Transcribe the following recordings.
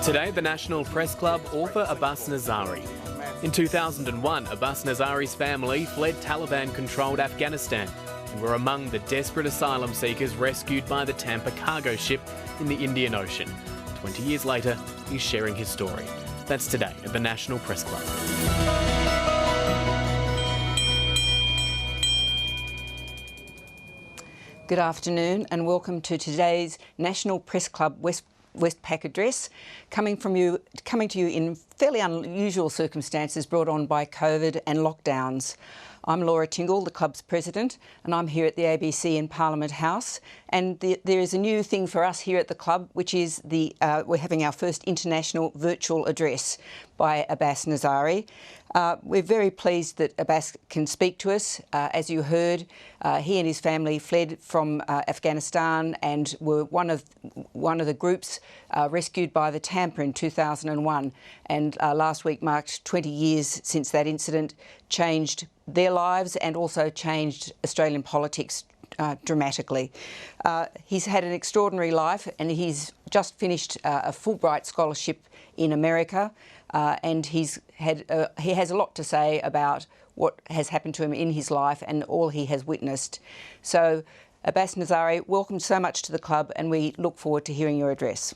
Today, the National Press Club author Abbas Nazari. In 2001, Abbas Nazari's family fled Taliban-controlled Afghanistan and were among the desperate asylum seekers rescued by the Tampa cargo ship in the Indian Ocean. 20 years later, he's sharing his story. That's today at the National Press Club. Good afternoon and welcome to today's National Press Club Westpac address, coming to you in fairly unusual circumstances brought on by COVID and lockdowns. I'm Laura Tingle, the club's president, and I'm here at the ABC in Parliament House. And there is a new thing for us here at the club, which is we're having our first international virtual address by Abbas Nazari. We're very pleased that Abbas can speak to us. As you heard, he and his family fled from Afghanistan and were one of the groups rescued by the Tampa in 2001. And last week marked 20 years since that incident, changed their lives and also changed Australian politics dramatically. He's had an extraordinary life and he's just finished a Fulbright scholarship in America, and he has a lot to say about what has happened to him in his life and all he has witnessed. So, Abbas Nazari, welcome so much to the club and we look forward to hearing your address.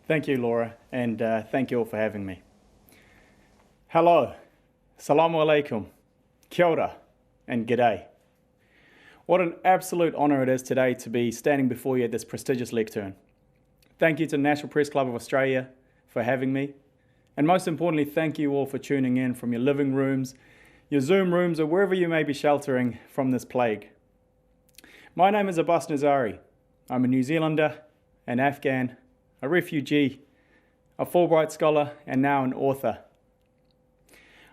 Thank you, Laura, and thank you all for having me. Hello, Assalamu alaikum, kia ora, and g'day. What an absolute honour it is today to be standing before you at this prestigious lectern. Thank you to the National Press Club of Australia for having me, and most importantly, thank you all for tuning in from your living rooms, your Zoom rooms, or wherever you may be sheltering from this plague. My name is Abbas Nazari. I'm a New Zealander, an Afghan, a refugee, a Fulbright scholar, and now an author.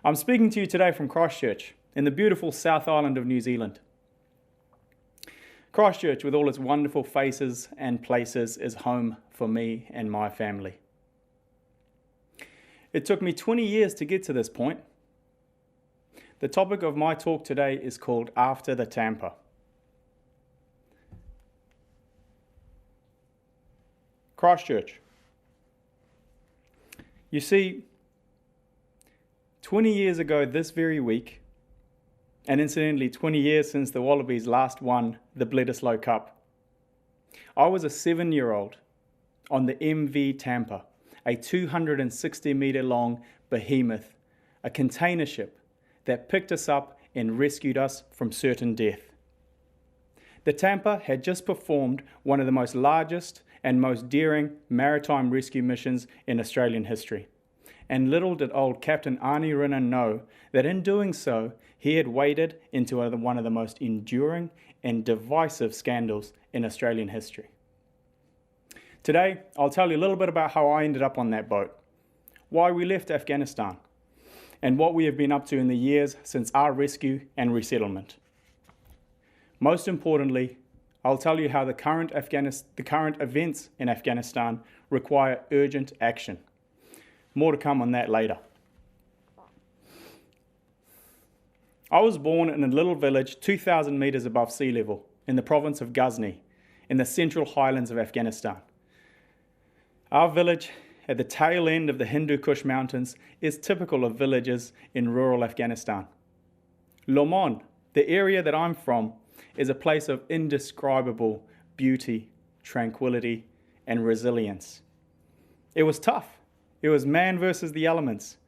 I'm speaking to you today from Christchurch, in the beautiful South Island of New Zealand. Christchurch, with all its wonderful faces and places, is home for me and my family. It took me 20 years to get to this point. The topic of my talk today is called After the Tampa. Christchurch. You see, 20 years ago this very week, and incidentally 20 years since the Wallabies last won the Bledisloe Cup, I was a 7-year-old on the MV Tampa, a 260-metre long behemoth, a container ship that picked us up and rescued us from certain death. The Tampa had just performed one of the most largest and most daring maritime rescue missions in Australian history. And little did old Captain Arnie Rinnan know that in doing so, he had waded into one of the most enduring and divisive scandals in Australian history. Today, I'll tell you a little bit about how I ended up on that boat, why we left Afghanistan, and what we have been up to in the years since our rescue and resettlement. Most importantly, I'll tell you how the current events in Afghanistan require urgent action. More to come on that later. I was born in a little village 2,000 metres above sea level in the province of Ghazni, in the central highlands of Afghanistan. Our village, at the tail end of the Hindu Kush Mountains, is typical of villages in rural Afghanistan. Lomond, the area that I'm from, is a place of indescribable beauty, tranquility, and resilience. It was tough. It was man versus the elements.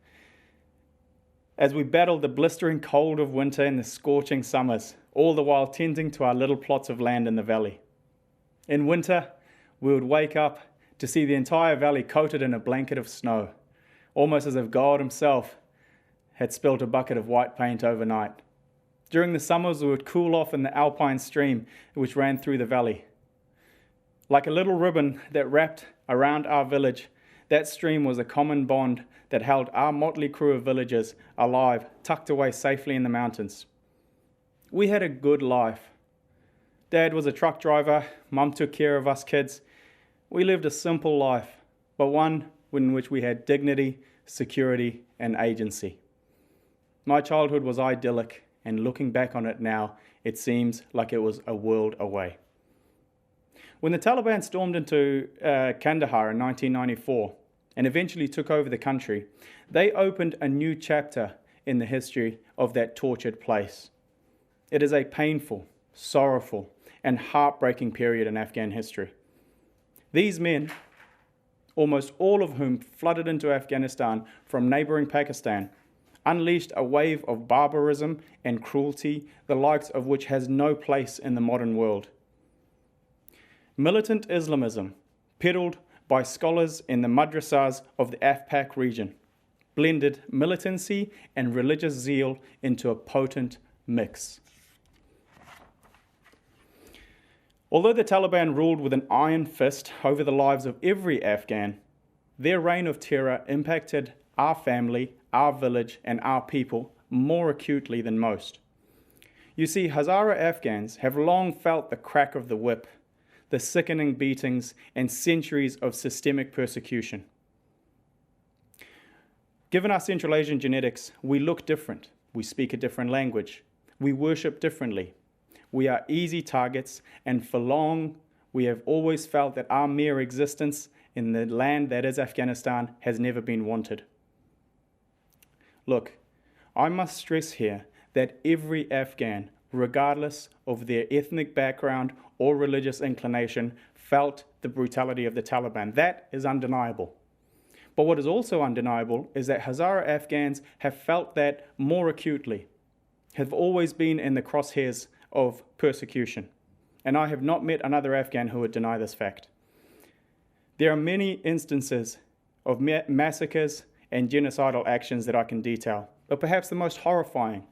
As we battled the blistering cold of winter and the scorching summers, all the while tending to our little plots of land in the valley. In winter, we would wake up to see the entire valley coated in a blanket of snow, almost as if God himself had spilt a bucket of white paint overnight. During the summers, we would cool off in the Alpine stream which ran through the valley. Like a little ribbon that wrapped around our village, that stream was a common bond that held our motley crew of villagers alive, tucked away safely in the mountains. We had a good life. Dad was a truck driver, Mum took care of us kids. We lived a simple life, but one in which we had dignity, security, and agency. My childhood was idyllic, and looking back on it now, it seems like it was a world away. When the Taliban stormed into Kandahar in 1994 and eventually took over the country, they opened a new chapter in the history of that tortured place. It is a painful, sorrowful, and heartbreaking period in Afghan history. These men, almost all of whom flooded into Afghanistan from neighboring Pakistan, unleashed a wave of barbarism and cruelty, the likes of which has no place in the modern world. Militant Islamism, peddled by scholars in the madrasas of the AfPak region, blended militancy and religious zeal into a potent mix. Although the Taliban ruled with an iron fist over the lives of every Afghan, their reign of terror impacted our family, our village, and our people more acutely than most. You see, Hazara Afghans have long felt the crack of the whip, the sickening beatings, and centuries of systemic persecution. Given our Central Asian genetics, we look different, we speak a different language, we worship differently. We are easy targets, and for long, we have always felt that our mere existence in the land that is Afghanistan has never been wanted. Look, I must stress here that every Afghan, regardless of their ethnic background or religious inclination, felt the brutality of the Taliban. That is undeniable. But what is also undeniable is that Hazara Afghans have felt that more acutely, have always been in the crosshairs of persecution. And I have not met another Afghan who would deny this fact. There are many instances of massacres and genocidal actions that I can detail, but perhaps the most horrifying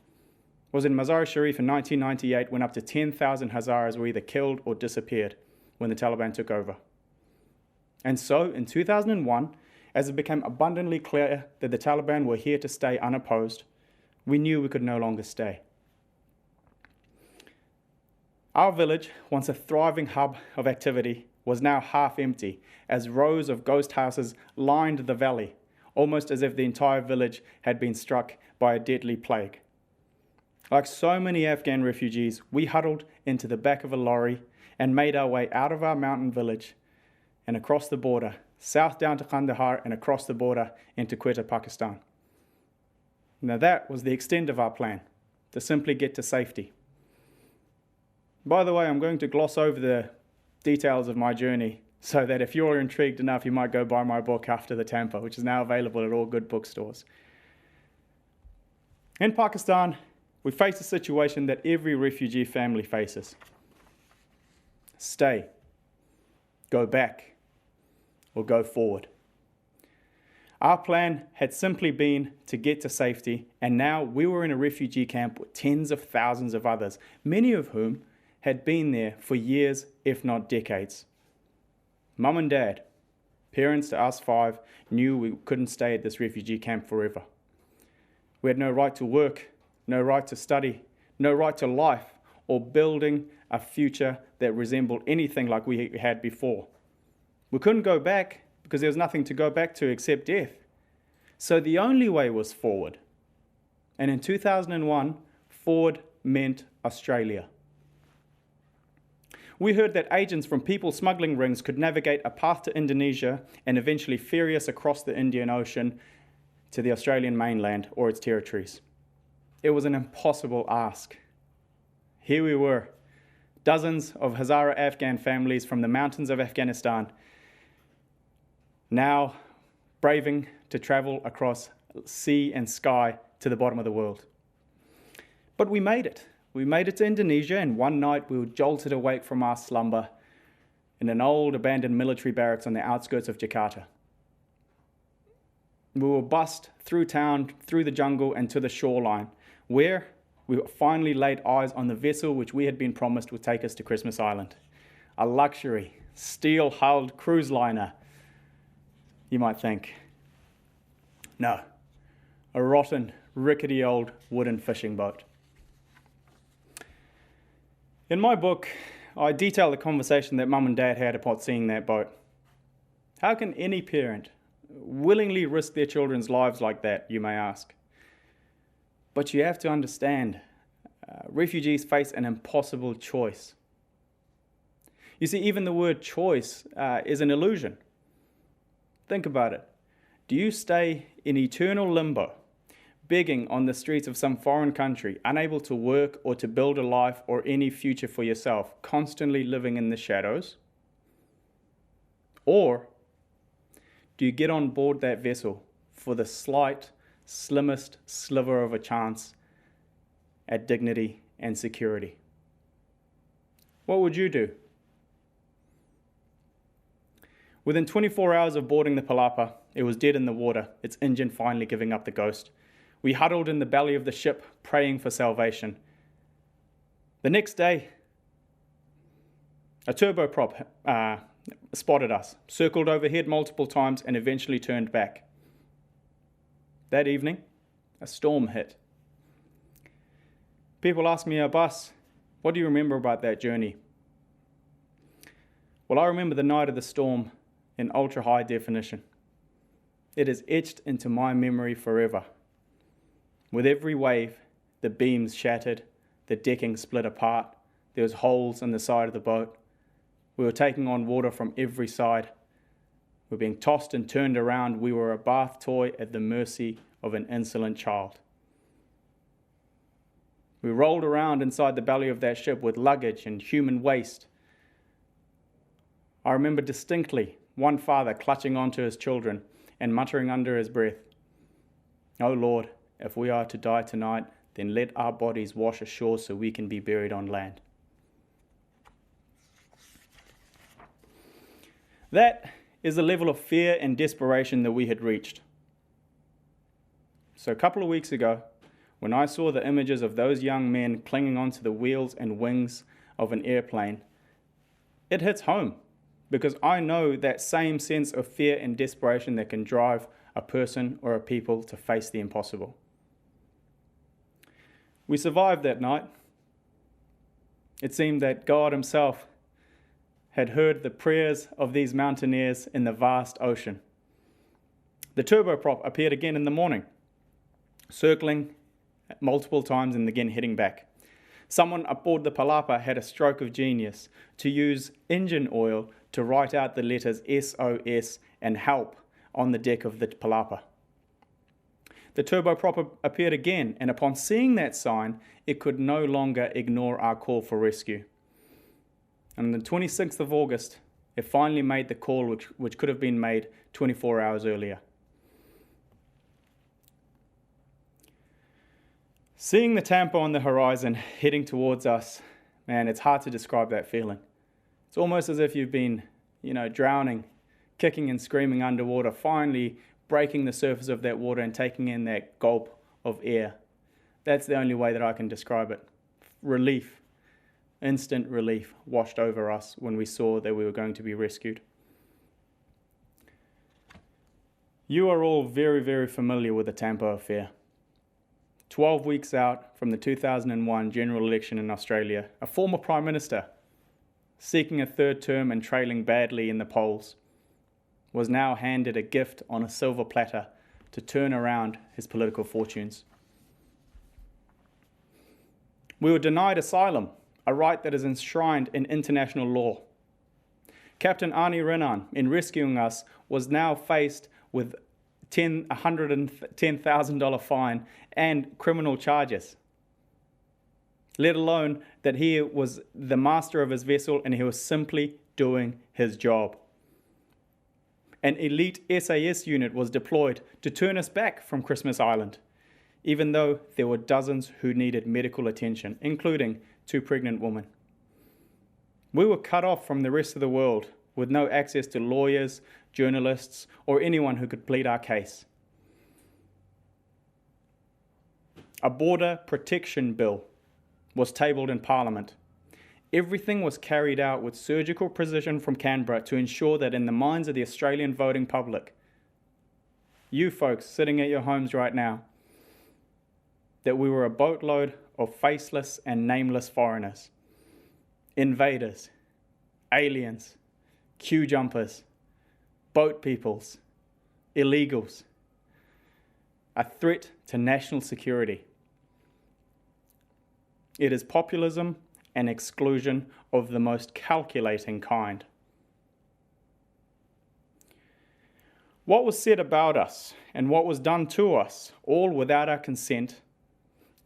was in Mazar-e Sharif in 1998 when up to 10,000 Hazaras were either killed or disappeared when the Taliban took over. And so, in 2001, as it became abundantly clear that the Taliban were here to stay unopposed, we knew we could no longer stay. Our village, once a thriving hub of activity, was now half empty as rows of ghost houses lined the valley, almost as if the entire village had been struck by a deadly plague. Like so many Afghan refugees, we huddled into the back of a lorry and made our way out of our mountain village and across the border, south down to Kandahar and across the border into Quetta, Pakistan. Now that was the extent of our plan, to simply get to safety. By the way, I'm going to gloss over the details of my journey so that if you're intrigued enough, you might go buy my book After the Tampa, which is now available at all good bookstores. In Pakistan, we face a situation that every refugee family faces. Stay, go back, or go forward. Our plan had simply been to get to safety, and now we were in a refugee camp with tens of thousands of others, many of whom had been there for years, if not decades. Mum and Dad, parents to us five, knew we couldn't stay at this refugee camp forever. We had no right to work, no right to study, no right to life, or building a future that resembled anything like we had before. We couldn't go back because there was nothing to go back to except death. So the only way was forward. And in 2001, forward meant Australia. We heard that agents from people smuggling rings could navigate a path to Indonesia and eventually ferry us across the Indian Ocean to the Australian mainland or its territories. It was an impossible ask. Here we were, dozens of Hazara Afghan families from the mountains of Afghanistan, now braving to travel across sea and sky to the bottom of the world. But we made it. We made it to Indonesia, and one night we were jolted awake from our slumber in an old abandoned military barracks on the outskirts of Jakarta. We were bussed through town, through the jungle, and to the shoreline, where we finally laid eyes on the vessel which we had been promised would take us to Christmas Island. A luxury, steel-hulled cruise liner, you might think. No, a rotten, rickety old wooden fishing boat. In my book, I detail the conversation that Mum and Dad had upon seeing that boat. How can any parent willingly risk their children's lives like that, you may ask? But you have to understand, refugees face an impossible choice. You see, even the word choice is an illusion. Think about it. Do you stay in eternal limbo, begging on the streets of some foreign country, unable to work or to build a life or any future for yourself, constantly living in the shadows? Or do you get on board that vessel for the slimmest sliver of a chance at dignity and security? What would you do? Within 24 hours of boarding the Palapa, it was dead in the water, its engine finally giving up the ghost. We huddled in the belly of the ship, praying for salvation. The next day, a turboprop spotted us, circled overhead multiple times, and eventually turned back. That evening, a storm hit. People ask me, Abbas, what do you remember about that journey? Well, I remember the night of the storm in ultra-high definition. It is etched into my memory forever. With every wave, the beams shattered, the decking split apart, there was holes in the side of the boat. We were taking on water from every side. We were being tossed and turned around. We were a bath toy at the mercy of an insolent child. We rolled around inside the belly of that ship with luggage and human waste. I remember distinctly one father clutching onto his children and muttering under his breath, "Oh Lord, if we are to die tonight, then let our bodies wash ashore so we can be buried on land." That is the level of fear and desperation that we had reached. So a couple of weeks ago, when I saw the images of those young men clinging onto the wheels and wings of an airplane, it hits home, because I know that same sense of fear and desperation that can drive a person or a people to face the impossible. We survived that night. It seemed that God himself had heard the prayers of these mountaineers in the vast ocean. The turboprop appeared again in the morning, circling multiple times and again heading back. Someone aboard the Palapa had a stroke of genius to use engine oil to write out the letters SOS and help on the deck of the Palapa. The turboprop appeared again, and upon seeing that sign, it could no longer ignore our call for rescue. And on the 26th of August, it finally made the call which could have been made 24 hours earlier. Seeing the Tampa on the horizon heading towards us, man, it's hard to describe that feeling. It's almost as if you've been, drowning, kicking and screaming underwater, finally breaking the surface of that water and taking in that gulp of air. That's the only way that I can describe it. Relief, instant relief washed over us when we saw that we were going to be rescued. You are all very, very familiar with the Tampa affair. 12 weeks out from the 2001 general election in Australia, a former Prime Minister, seeking a third term and trailing badly in the polls, was now handed a gift on a silver platter to turn around his political fortunes. We were denied asylum, a right that is enshrined in international law. Captain Arnie Renan, in rescuing us, was now faced with $110,000 fine and criminal charges, let alone that he was the master of his vessel and he was simply doing his job. An elite SAS unit was deployed to turn us back from Christmas Island, even though there were dozens who needed medical attention, including 2 pregnant women. We were cut off from the rest of the world with no access to lawyers, journalists, or anyone who could plead our case. A border protection bill was tabled in Parliament. Everything was carried out with surgical precision from Canberra to ensure that in the minds of the Australian voting public, you folks sitting at your homes right now, that we were a boatload of faceless and nameless foreigners, invaders, aliens, queue jumpers, boat peoples, illegals, a threat to national security. It is populism and exclusion of the most calculating kind. What was said about us and what was done to us, all without our consent,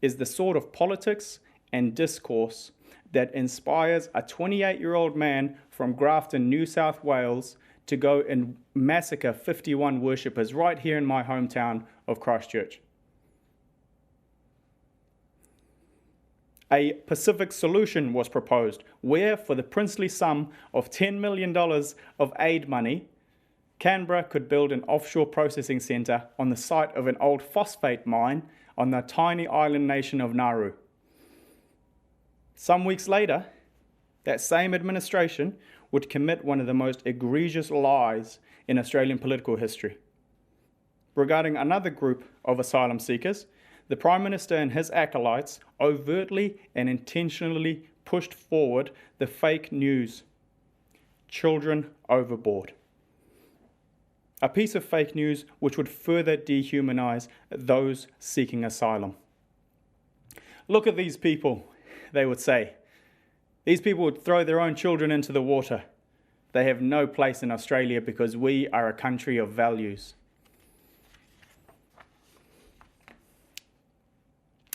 is the sort of politics and discourse that inspires a 28-year-old man from Grafton, New South Wales, to go and massacre 51 worshippers right here in my hometown of Christchurch. A Pacific solution was proposed, where for the princely sum of $10 million of aid money, Canberra could build an offshore processing centre on the site of an old phosphate mine on the tiny island nation of Nauru. Some weeks later, that same administration would commit one of the most egregious lies in Australian political history. Regarding another group of asylum seekers, the Prime Minister and his acolytes overtly and intentionally pushed forward the fake news, children overboard. A piece of fake news which would further dehumanize those seeking asylum. Look at these people, they would say. These people would throw their own children into the water. They have no place in Australia because we are a country of values.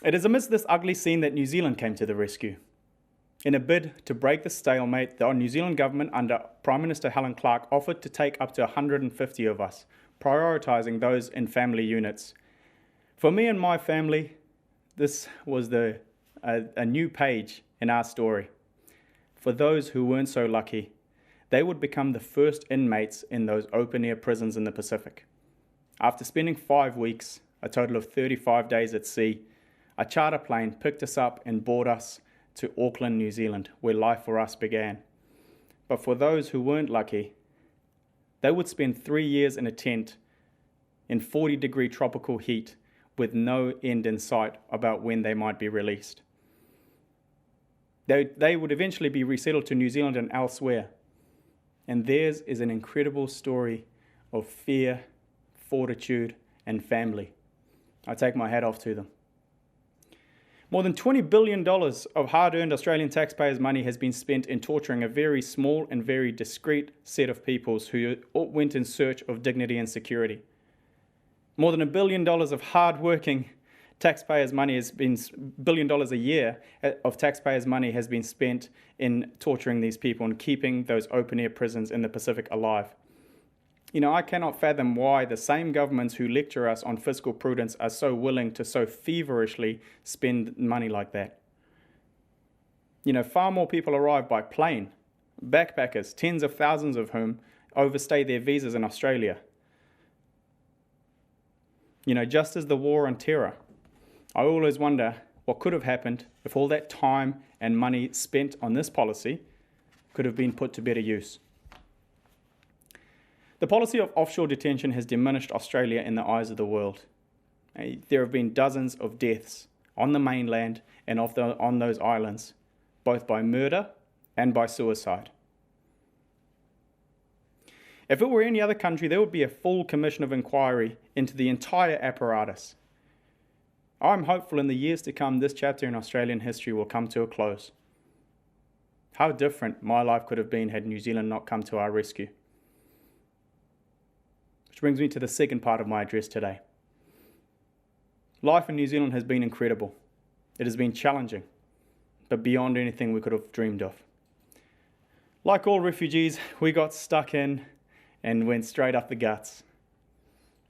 It is amidst this ugly scene that New Zealand came to the rescue. In a bid to break the stalemate, the New Zealand government under Prime Minister Helen Clark offered to take up to 150 of us, prioritising those in family units. For me and my family, this was a new page in our story. For those who weren't so lucky, they would become the first inmates in those open-air prisons in the Pacific. After spending 5 weeks, a total of 35 days at sea, a charter plane picked us up and brought us to Auckland, New Zealand, where life for us began. But for those who weren't lucky, they would spend 3 years in a tent in 40-degree tropical heat with no end in sight about when they might be released. They would eventually be resettled to New Zealand and elsewhere. And theirs is an incredible story of fear, fortitude, and family. I take my hat off to them. More than $20 billion of hard-earned Australian taxpayers' money has been spent in torturing a very small and very discreet set of peoples who went in search of dignity and security. More than $1 billion of hard-working taxpayers' money has been $1 billion a year of taxpayers' money has been spent in torturing these people and keeping those open-air prisons in the Pacific alive. You know, I cannot fathom why the same governments who lecture us on fiscal prudence are so willing to so feverishly spend money like that. You know, far more people arrive by plane, backpackers, tens of thousands of whom overstay their visas in Australia. You know, just as the war on terror, I always wonder what could have happened if all that time and money spent on this policy could have been put to better use. The policy of offshore detention has diminished Australia in the eyes of the world. There have been dozens of deaths on the mainland and on those islands, both by murder and by suicide. If it were any other country, there would be a full commission of inquiry into the entire apparatus. I'm hopeful in the years to come this chapter in Australian history will come to a close. How different my life could have been had New Zealand not come to our rescue. Which brings me to the second part of my address today. Life in New Zealand has been incredible. It has been challenging, but beyond anything we could have dreamed of. Like all refugees, we got stuck in and went straight up the guts.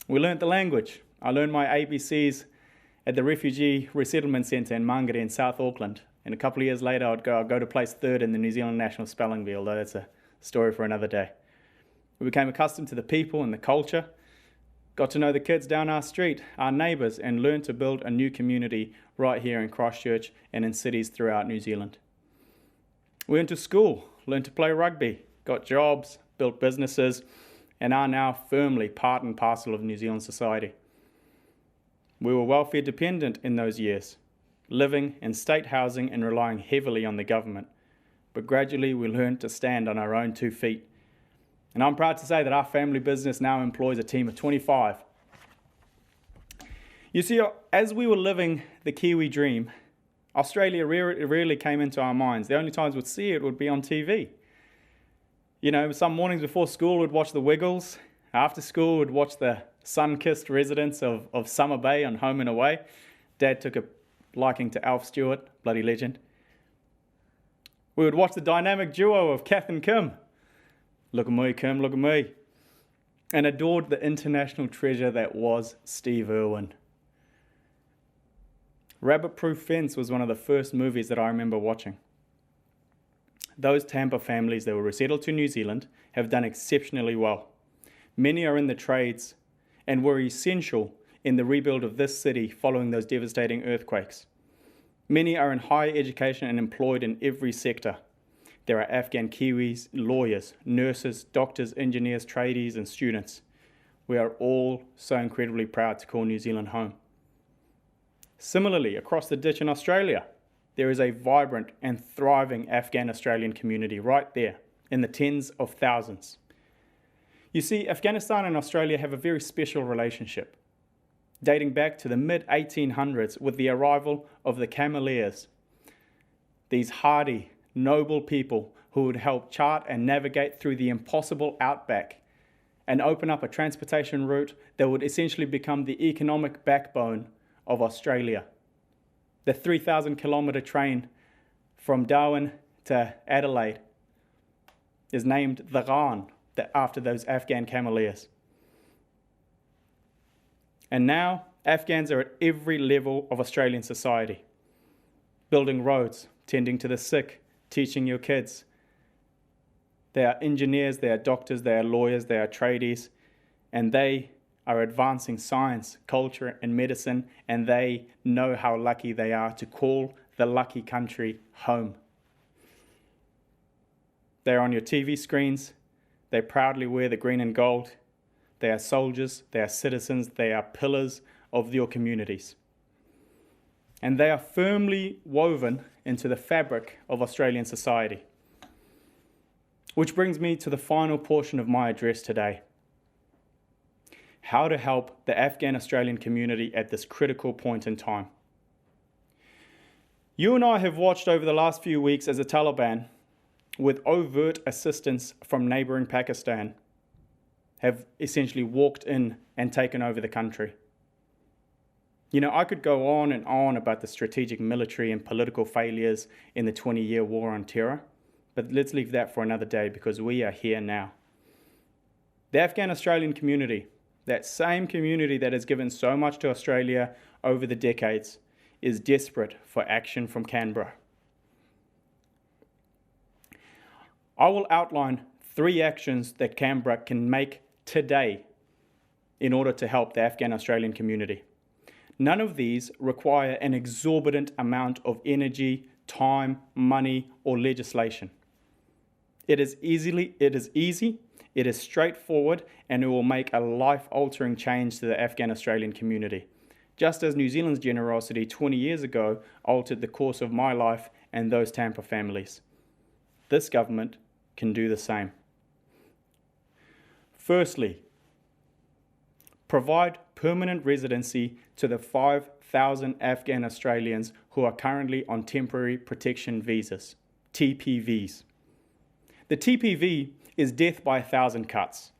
We learnt the language. I learned my ABCs at the Refugee Resettlement Centre in Mangere in South Auckland. And a couple of years later, I'd go to place third in the New Zealand National Spelling Bee, although that's a story for another day. We became accustomed to the people and the culture, got to know the kids down our street, our neighbours, and learned to build a new community right here in Christchurch and in cities throughout New Zealand. We went to school, learned to play rugby, got jobs, built businesses, and are now firmly part and parcel of New Zealand society. We were welfare dependent in those years, living in state housing and relying heavily on the government. But gradually we learned to stand on our own 2 feet. And I'm proud to say that our family business now employs a team of 25. You see, as we were living the Kiwi dream, Australia rarely came into our minds. The only times we'd see it would be on TV. You know, some mornings before school we'd watch The Wiggles. After school we'd watch the sun-kissed residents of Summer Bay on Home and Away. Dad took a liking to Alf Stewart, bloody legend. We would watch the dynamic duo of Kath and Kim. Look at me, Kim, look at me. And adored the international treasure that was Steve Irwin. Rabbit Proof Fence was one of the first movies that I remember watching. Those Tampa families that were resettled to New Zealand have done exceptionally well. Many are in the trades and were essential in the rebuild of this city following those devastating earthquakes. Many are in higher education and employed in every sector. There are Afghan Kiwis, lawyers, nurses, doctors, engineers, tradies, and students. We are all so incredibly proud to call New Zealand home. Similarly, across the ditch in Australia, there is a vibrant and thriving Afghan Australian community right there, in the tens of thousands. You see, Afghanistan and Australia have a very special relationship, dating back to the mid-1800s with the arrival of the Cameleers, these hardy, noble people who would help chart and navigate through the impossible outback and open up a transportation route that would essentially become the economic backbone of Australia. The 3,000 kilometre train from Darwin to Adelaide is named the Ghan, after those Afghan Cameleers. And now Afghans are at every level of Australian society, building roads, tending to the sick, teaching your kids. They are engineers, they are doctors, they are lawyers, they are tradies, and they are advancing science, culture, and medicine, and they know how lucky they are to call the lucky country home. They are on your TV screens. They proudly wear the green and gold. They are soldiers, they are citizens, they are pillars of your communities. And they are firmly woven into the fabric of Australian society. Which brings me to the final portion of my address today. How to help the Afghan Australian community at this critical point in time. You and I have watched over the last few weeks as the Taliban, with overt assistance from neighbouring Pakistan, have essentially walked in and taken over the country. You know, I could go on and on about the strategic military and political failures in the 20-year war on terror, but let's leave that for another day because we are here now. The Afghan Australian community, that same community that has given so much to Australia over the decades, is desperate for action from Canberra. I will outline 3 actions that Canberra can make today in order to help the Afghan Australian community. None of these require an exorbitant amount of energy, time, money, or legislation. It is easy, it is straightforward, and it will make a life-altering change to the Afghan Australian community, just as New Zealand's generosity 20 years ago altered the course of my life and those Tampa families. This government can do the same. Firstly, provide permanent residency to the 5,000 Afghan Australians who are currently on temporary protection visas, TPVs. The TPV is death by 1,000 cuts.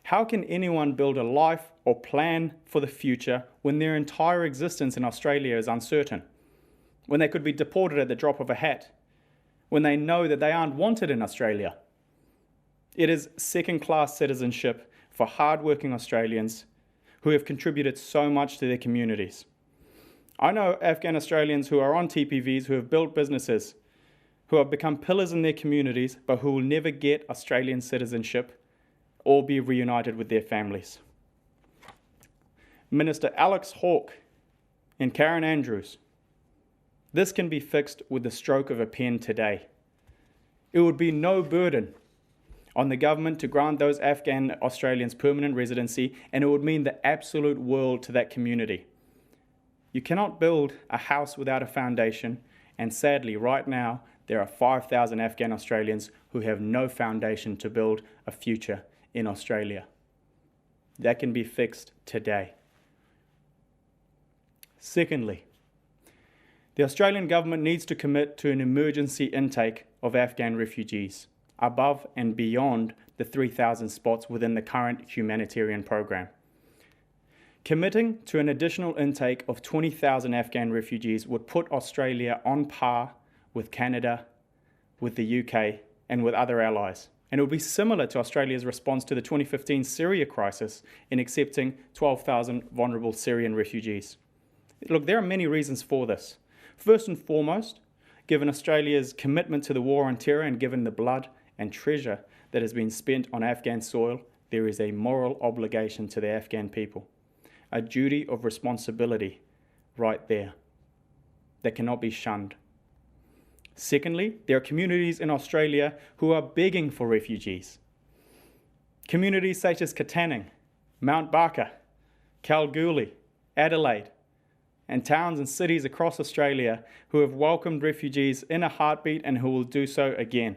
How can anyone build a life or plan for the future when their entire existence in Australia is uncertain? When they could be deported at the drop of a hat? When they know that they aren't wanted in Australia? It is second-class citizenship for hard-working Australians who have contributed so much to their communities. I know Afghan Australians who are on TPVs who have built businesses, who have become pillars in their communities, but who will never get Australian citizenship or be reunited with their families. Minister Alex Hawke and Karen Andrews, this can be fixed with the stroke of a pen today. It would be no burden on the government to grant those Afghan Australians permanent residency, and it would mean the absolute world to that community. You cannot build a house without a foundation, and sadly, right now, there are 5,000 Afghan Australians who have no foundation to build a future in Australia. That can be fixed today. Secondly, The Australian government needs to commit to an emergency intake of Afghan refugees, above and beyond the 3,000 spots within the current humanitarian program. Committing to an additional intake of 20,000 Afghan refugees would put Australia on par with Canada, with the UK, and with other allies. And it would be similar to Australia's response to the 2015 Syria crisis in accepting 12,000 vulnerable Syrian refugees. Look, there are many reasons for this. First and foremost, given Australia's commitment to the war on terror and given the blood and treasure that has been spent on Afghan soil, there is a moral obligation to the Afghan people, a duty of responsibility right there that cannot be shunned. Secondly, there are communities in Australia who are begging for refugees. Communities such as Katanning, Mount Barker, Kalgoorlie, Adelaide, and towns and cities across Australia who have welcomed refugees in a heartbeat and who will do so again.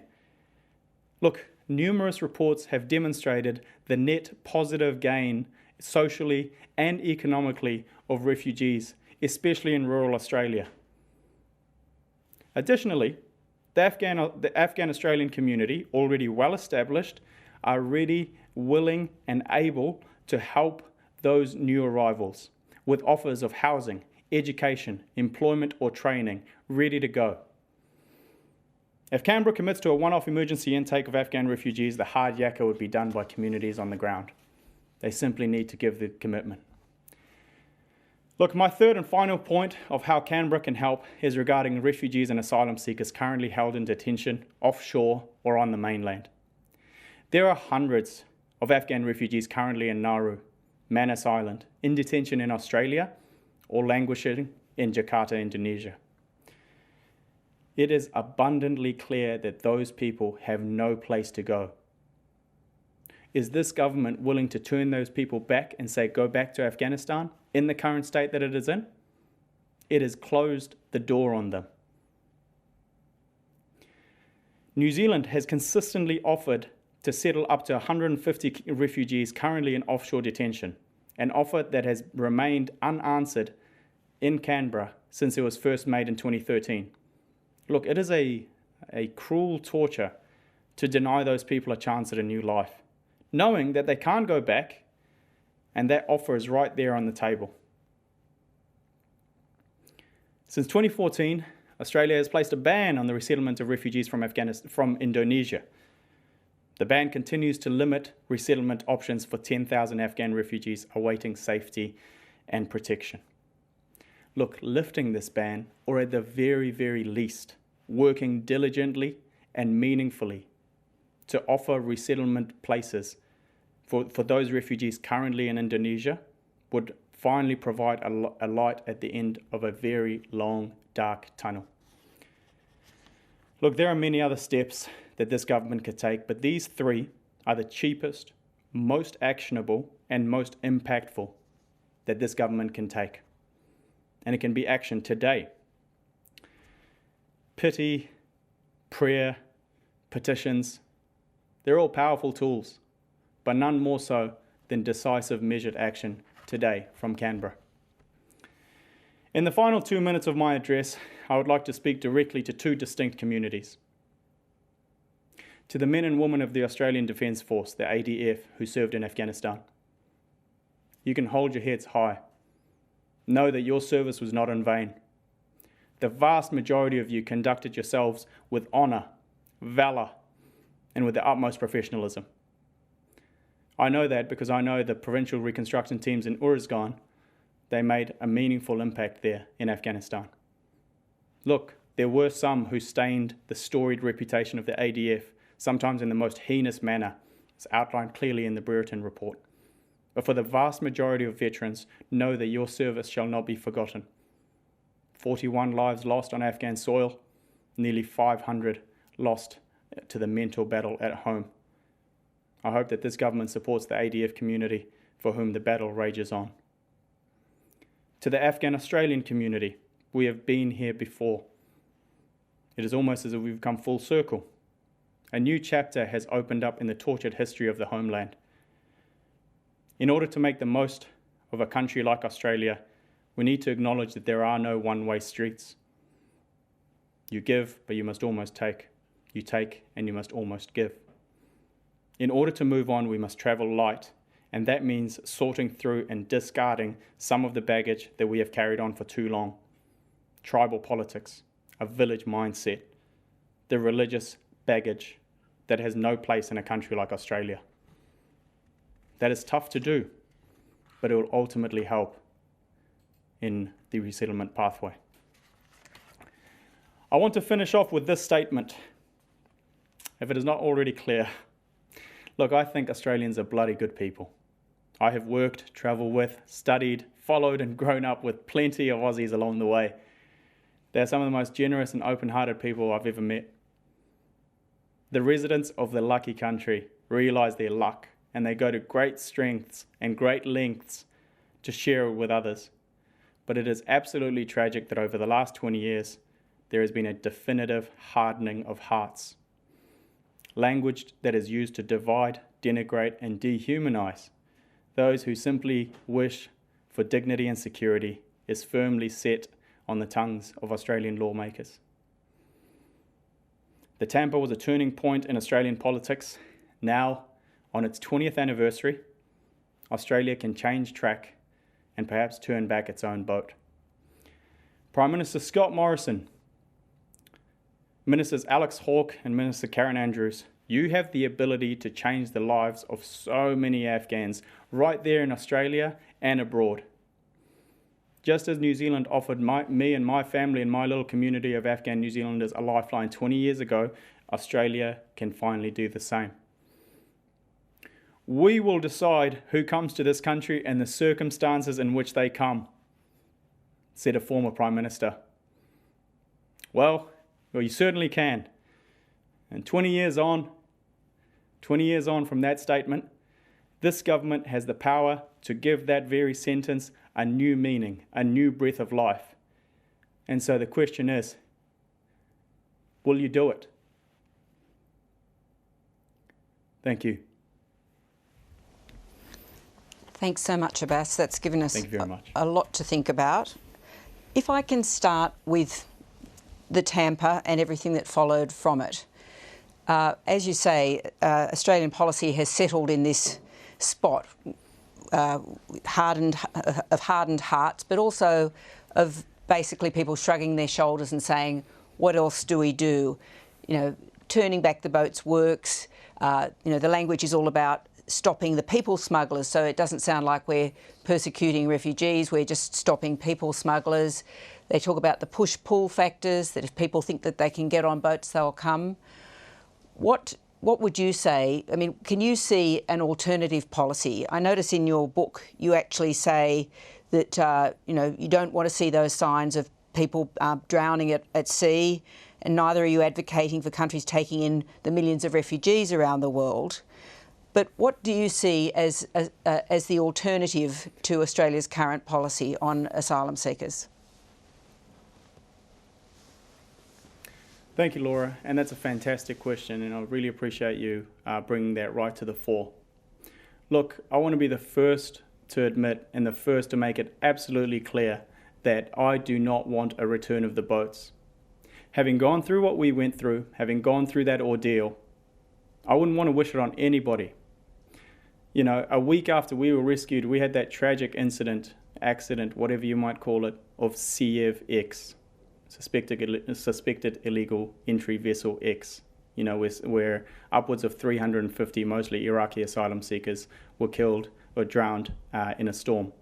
Look, numerous reports have demonstrated the net positive gain socially and economically of refugees, especially in rural Australia. Additionally, the Afghan Australian community, already well established, are ready, willing, and able to help those new arrivals with offers of housing, education, employment, or training ready to go. If Canberra commits to a one-off emergency intake of Afghan refugees, the hard yakka would be done by communities on the ground. They simply need to give the commitment. Look, my third and final point of how Canberra can help is regarding refugees and asylum seekers currently held in detention offshore or on the mainland. There are hundreds of Afghan refugees currently in Nauru, Manus Island, in detention in Australia, or languishing in Jakarta, Indonesia. It is abundantly clear that those people have no place to go. Is this government willing to turn those people back and say, go back to Afghanistan in the current state that it is in? It has closed the door on them. New Zealand has consistently offered to settle up to 150 refugees currently in offshore detention, an offer that has remained unanswered in Canberra since it was first made in 2013. Look, it is a cruel torture to deny those people a chance at a new life, knowing that they can't go back and that offer is right there on the table. Since 2014, Australia has placed a ban on the resettlement of refugees from Indonesia. The ban continues to limit resettlement options for 10,000 Afghan refugees awaiting safety and protection. Look, lifting this ban, or at the very, very least, working diligently and meaningfully to offer resettlement places for those refugees currently in Indonesia, would finally provide a light at the end of a very long, dark tunnel. Look, there are many other steps that this government could take, but these three are the cheapest, most actionable, and most impactful that this government can take. And it can be actioned today. Pity, prayer, petitions, they're all powerful tools, but none more so than decisive, measured action today from Canberra. In the final 2 minutes of my address, I would like to speak directly to two distinct communities. To the men and women of the Australian Defence Force, the ADF, who served in Afghanistan. You can hold your heads high. Know that your service was not in vain. The vast majority of you conducted yourselves with honour, valour, and with the utmost professionalism. I know that because I know the provincial reconstruction teams in Uruzgan, they made a meaningful impact there in Afghanistan. Look, there were some who stained the storied reputation of the ADF, sometimes in the most heinous manner, as outlined clearly in the Brereton report. But for the vast majority of veterans, know that your service shall not be forgotten. 41 lives lost on Afghan soil, nearly 500 lost to the mental battle at home. I hope that this government supports the ADF community for whom the battle rages on. To the Afghan Australian community, we have been here before. It is almost as if we've come full circle. A new chapter has opened up in the tortured history of the homeland. In order to make the most of a country like Australia, we need to acknowledge that there are no one-way streets. You give, but you must almost take. You take, and you must almost give. In order to move on, we must travel light, and that means sorting through and discarding some of the baggage that we have carried on for too long. Tribal politics, a village mindset, the religious baggage that has no place in a country like Australia. That is tough to do, but it will ultimately help in the resettlement pathway. I want to finish off with this statement, if it is not already clear. Look, I think Australians are bloody good people. I have worked, travelled with, studied, followed and grown up with plenty of Aussies along the way. They're some of the most generous and open-hearted people I've ever met. The residents of the lucky country realise their luck, and they go to great strengths and great lengths to share it with others. But it is absolutely tragic that over the last 20 years, there has been a definitive hardening of hearts. Language that is used to divide, denigrate, and dehumanize those who simply wish for dignity and security is firmly set on the tongues of Australian lawmakers. The Tampa was a turning point in Australian politics. Now, on its 20th anniversary, Australia can change track and perhaps turn back its own boat. Prime Minister Scott Morrison, Ministers Alex Hawke and Minister Karen Andrews, you have the ability to change the lives of so many Afghans right there in Australia and abroad. Just as New Zealand offered me and my family and my little community of Afghan New Zealanders a lifeline 20 years ago, Australia can finally do the same. We will decide who comes to this country and the circumstances in which they come, said a former Prime Minister. Well, you certainly can. And 20 years on from that statement, this government has the power to give that very sentence a new meaning, a new breath of life. And so the question is, will you do it? Thank you. Thanks so much, Abbas. That's given us Thank you very much. a lot to think about. If I can start with the Tampa and everything that followed from it. As you say, Australian policy has settled in this spot, hardened hearts, but also of basically people shrugging their shoulders and saying, what else do we do? You know, turning back the boats works. The language is all about stopping the people smugglers, so it doesn't sound like we're persecuting refugees, we're just stopping people smugglers. They talk about the push-pull factors, that if people think that they can get on boats, they'll come. What would you say? I mean, can you see an alternative policy? I notice in your book you actually say that you don't want to see those signs of people drowning at sea, and neither are you advocating for countries taking in the millions of refugees around the world. But what do you see as the alternative to Australia's current policy on asylum seekers? Thank you, Laura, and that's a fantastic question, and I really appreciate you bringing that right to the fore. Look, I want to be the first to admit and the first to make it absolutely clear that I do not want a return of the boats. Having gone through what we went through, having gone through that ordeal, I wouldn't want to wish it on anybody. You know, a week after we were rescued, we had that tragic accident, whatever you might call it, of Ciev X. Suspected illegal entry vessel X, where upwards of 350, mostly Iraqi asylum seekers, were killed or drowned in a storm.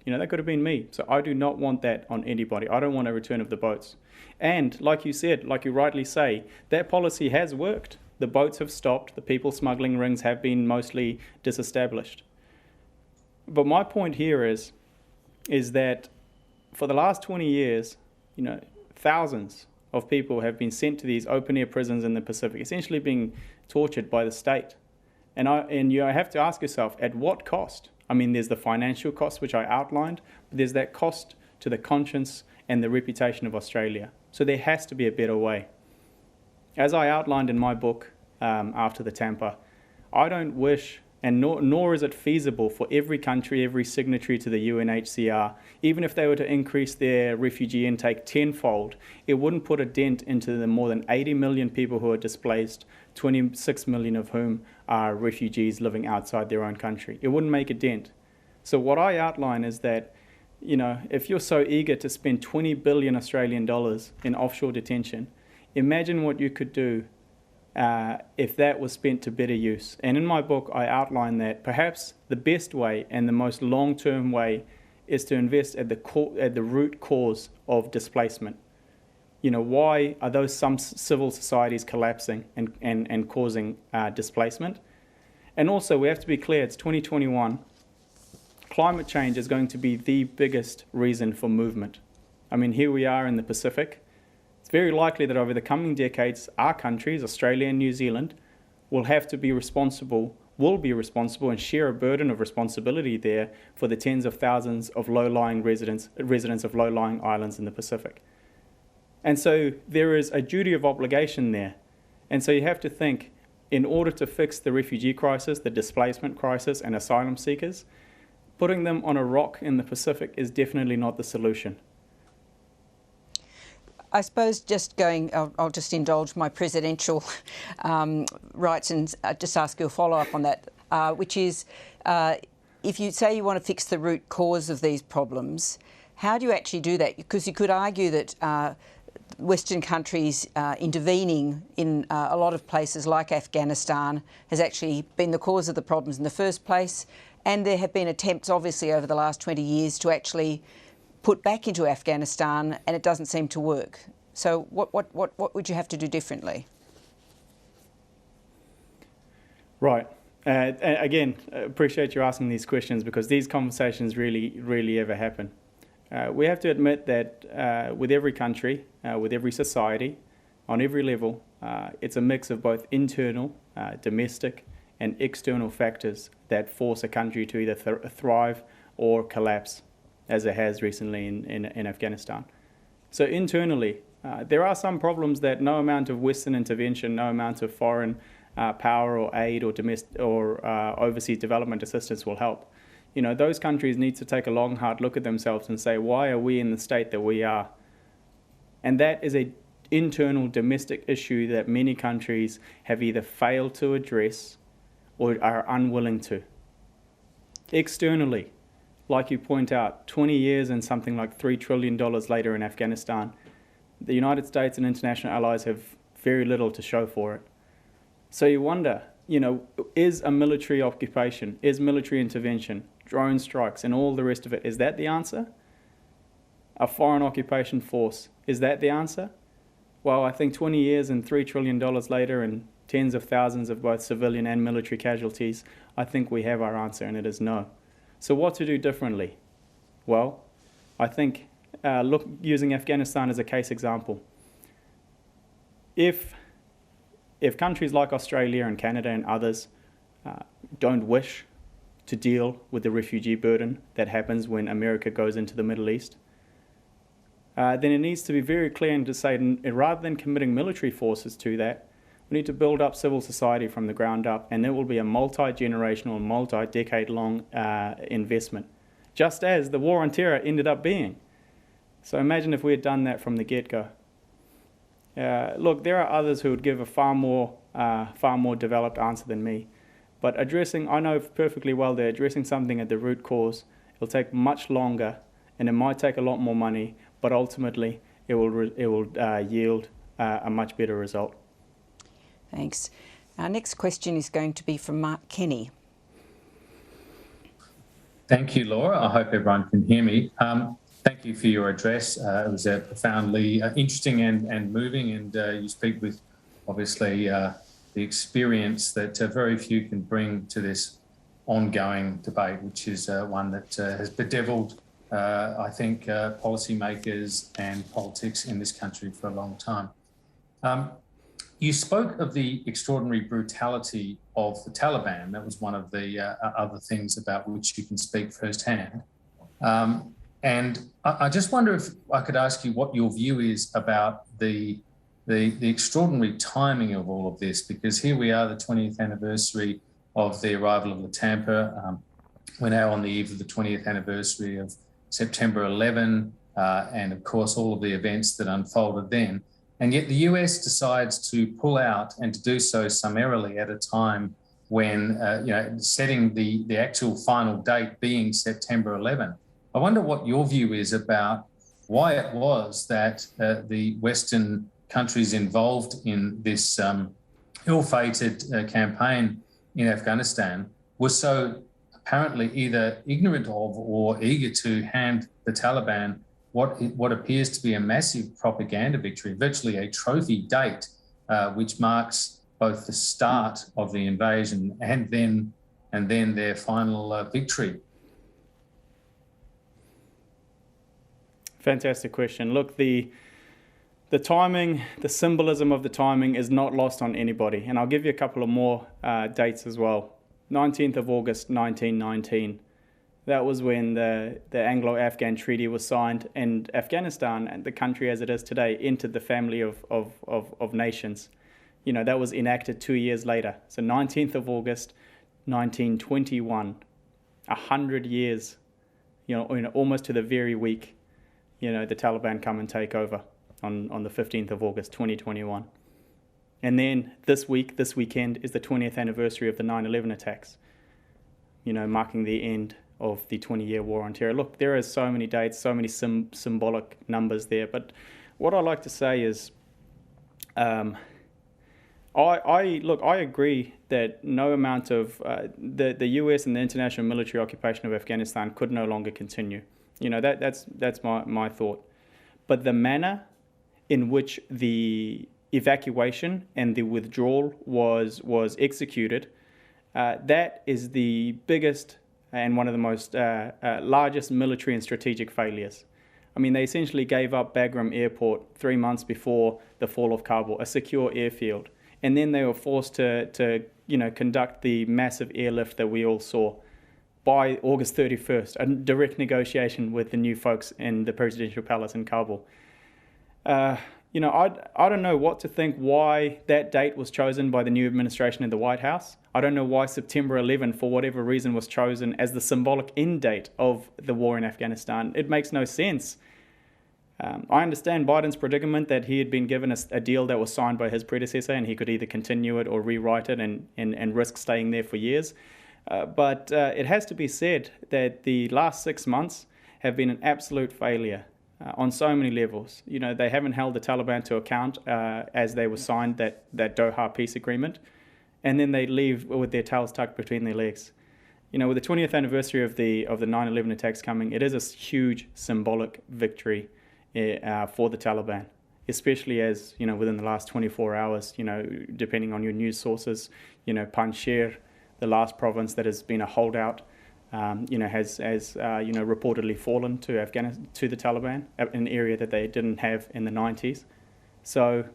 That could have been me. So I do not want that on anybody. I don't want a return of the boats. And like you said, like you rightly say, that policy has worked. The boats have stopped. The people smuggling rings have been mostly disestablished. But my point here is that for the last 20 years, thousands of people have been sent to these open-air prisons in the Pacific, essentially being tortured by the state. And you have to ask yourself, at what cost? I mean, there's the financial cost, which I outlined, but there's that cost to the conscience and the reputation of Australia. So there has to be a better way. As I outlined in my book, After the Tampa, I don't wish and nor is it feasible for every country, every signatory to the UNHCR, even if they were to increase their refugee intake tenfold, it wouldn't put a dent into the more than 80 million people who are displaced, 26 million of whom are refugees living outside their own country. It wouldn't make a dent. So what I outline is that, you know, if you're so eager to spend 20 billion Australian dollars in offshore detention, imagine what you could do if that was spent to better use. And in my book, I outline that perhaps the best way and the most long-term way is to invest at the root cause of displacement. You know, why are those some civil societies collapsing and causing displacement? And also, we have to be clear, it's 2021. Climate change is going to be the biggest reason for movement. I mean, here we are in the Pacific. It's very likely that over the coming decades, our countries, Australia and New Zealand, will be responsible and share a burden of responsibility there for the tens of thousands of low-lying residents of low-lying islands in the Pacific. And so there is a duty of obligation there. And so you have to think, in order to fix the refugee crisis, the displacement crisis, and asylum seekers, putting them on a rock in the Pacific is definitely not the solution. I suppose I'll just indulge my presidential rights and just ask you a follow-up on that, which is, if you say you want to fix the root cause of these problems, how do you actually do that? Because you could argue that Western countries intervening in a lot of places like Afghanistan has actually been the cause of the problems in the first place, and there have been attempts, obviously, over the last 20 years to actually put back into Afghanistan, and it doesn't seem to work. So what would you have to do differently? Right. Again, appreciate you asking these questions, because these conversations really ever happen. We have to admit that with every country, with every society, on every level, it's a mix of both internal, domestic, and external factors that force a country to either thrive or collapse, as it has recently in Afghanistan. So internally, there are some problems that no amount of Western intervention, no amount of foreign power or aid or domestic or overseas development assistance will help. You know, those countries need to take a long, hard look at themselves and say, why are we in the state that we are? And that is an internal domestic issue that many countries have either failed to address or are unwilling to. Externally, like you point out, 20 years and something like $3 trillion later in Afghanistan, the United States and international allies have very little to show for it. So you wonder, you know, is a military occupation, is military intervention, drone strikes and all the rest of it, is that the answer? A foreign occupation force, is that the answer? Well, I think 20 years and $3 trillion later and tens of thousands of both civilian and military casualties, I think we have our answer, and it is no. So what to do differently? Well, I think using Afghanistan as a case example, if countries like Australia and Canada and others don't wish to deal with the refugee burden that happens when America goes into the Middle East, then it needs to be very clear and to say, rather than committing military forces to that, we need to build up civil society from the ground up, and there will be a multi-generational, multi-decade-long investment, just as the war on terror ended up being. So imagine if we had done that from the get-go. Look, there are others who would give a far more developed answer than me, but I know perfectly well that addressing something at the root cause, it'll take much longer, and it might take a lot more money, but ultimately it will yield a much better result. Thanks. Our next question is going to be from Mark Kenny. Thank you, Laura. I hope everyone can hear me. Thank you for your address. It was profoundly interesting and moving, and you speak with, obviously, the experience that very few can bring to this ongoing debate, which is one that has bedeviled, I think, policymakers and politics in this country for a long time. You spoke of the extraordinary brutality of the Taliban. That was one of the other things about which you can speak firsthand. And I just wonder if I could ask you what your view is about the extraordinary timing of all of this, because here we are, the 20th anniversary of the arrival of the Tampa. We're now on the eve of the 20th anniversary of September 11, and of course all of the events that unfolded then. And yet the US decides to pull out, and to do so summarily at a time when, setting the actual final date being September 11. I wonder what your view is about why it was that the Western countries involved in this ill-fated campaign in Afghanistan were so apparently either ignorant of or eager to hand the Taliban what appears to be a massive propaganda victory, virtually a trophy date, which marks both the start of the invasion and then their final victory. Fantastic question. Look, the timing, the symbolism of the timing is not lost on anybody. And I'll give you a couple of more dates as well. 19th of August, 1919. That was when the Anglo-Afghan Treaty was signed, and Afghanistan, and the country as it is today, entered the family of nations. You know, that was enacted 2 years later. So 19th of August, 1921, 100 years, almost to the very week, the Taliban come and take over on the 15th of August, 2021. And then this weekend, is the 20th anniversary of the 9/11 attacks, marking the end of the 20-year war on terror. Look, there are so many dates, so many symbolic numbers there. But what I like to say is, I agree that no amount of the US and the international military occupation of Afghanistan could no longer continue. That's my thought. But the manner in which the evacuation and the withdrawal was executed, that is the biggest and one of the most largest military and strategic failures. I mean, they essentially gave up Bagram Airport 3 months before the fall of Kabul, a secure airfield. And then they were forced to conduct the massive airlift that we all saw by August 31st, a direct negotiation with the new folks in the presidential palace in Kabul. I don't know what to think why that date was chosen by the new administration in the White House. I don't know why September 11, for whatever reason, was chosen as the symbolic end date of the war in Afghanistan. It makes no sense. I understand Biden's predicament that he had been given a deal that was signed by his predecessor, and he could either continue it or rewrite it and risk staying there for years. But it has to be said that the last 6 months have been an absolute failure on so many levels. They haven't held the Taliban to account as they were signed that Doha peace agreement, and then they leave with their tails tucked between their legs. With the 20th anniversary of the 9/11 attacks coming, it is a huge symbolic victory for the Taliban, especially as, within the last 24 hours, depending on your news sources, Panjshir, the last province that has been a holdout, has reportedly fallen to the Taliban, an area that they didn't have in the 90s. So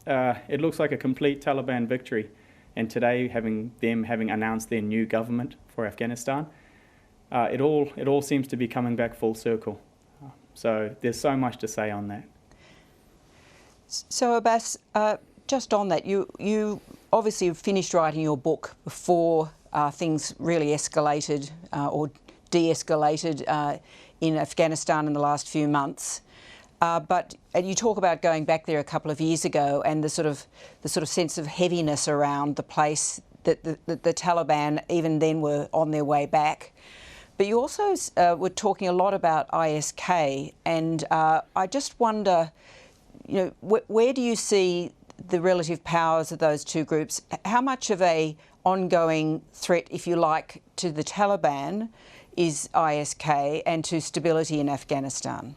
it looks like a complete Taliban victory. And today, having announced their new government for Afghanistan, it all seems to be coming back full circle. So there's so much to say on that. So Abbas, just on that, you obviously finished writing your book before things really escalated or de-escalated in Afghanistan in the last few months. But you talk about going back there a couple of years ago and the sort of sense of heaviness around the place that the Taliban even then were on their way back. But you also were talking a lot about ISK, and I just wonder, where do you see the relative powers of those two groups? How much of a ongoing threat, if you like, to the Taliban is ISK and to stability in Afghanistan?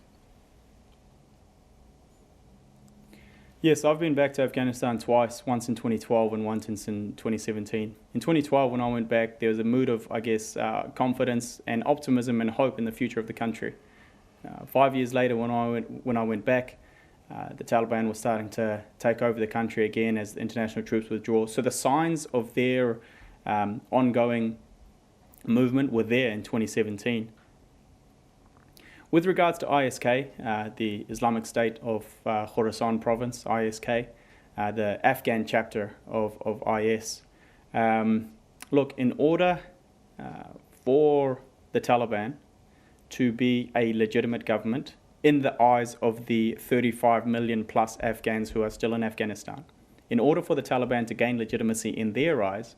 Yes, I've been back to Afghanistan twice, once in 2012 and once in 2017. In 2012, when I went back, there was a mood of, confidence and optimism and hope in the future of the country. 5 years later, when I went back, the Taliban was starting to take over the country again as the international troops withdraw. So the signs of their ongoing movement were there in 2017. With regards to ISK, the Islamic State of Khorasan province, ISK, the Afghan chapter of IS, look, in order for the Taliban to be a legitimate government in the eyes of the 35 million plus Afghans who are still in Afghanistan, in order for the Taliban to gain legitimacy in their eyes,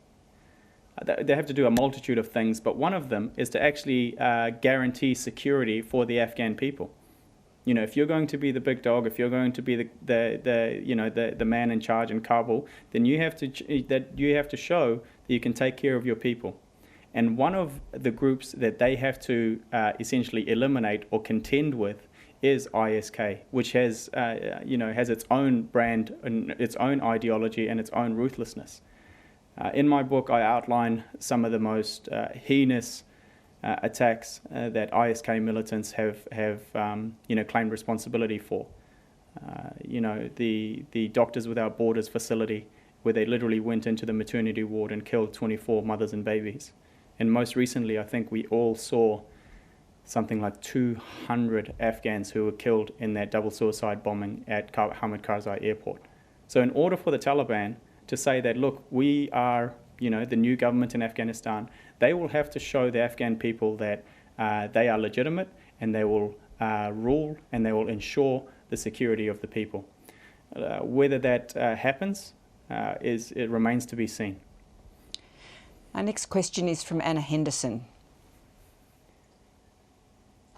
they have to do a multitude of things, but one of them is to actually guarantee security for the Afghan people. You know, if you're going to be the big dog, if you're going to be the man in charge in Kabul, then you have to show that you can take care of your people. And one of the groups that they have to essentially eliminate or contend with is ISK, which has has its own brand and its own ideology and its own ruthlessness. In my book, I outline some of the most heinous attacks that ISK militants have claimed responsibility for. The Doctors Without Borders facility, where they literally went into the maternity ward and killed 24 mothers and babies. And most recently, I think we all saw something like 200 Afghans who were killed in that double suicide bombing at Hamid Karzai airport. So in order for the Taliban to say that, look, we are the new government in Afghanistan, they will have to show the Afghan people that they are legitimate and they will rule and they will ensure the security of the people. Whether that happens, it remains to be seen. Our next question is from Anna Henderson.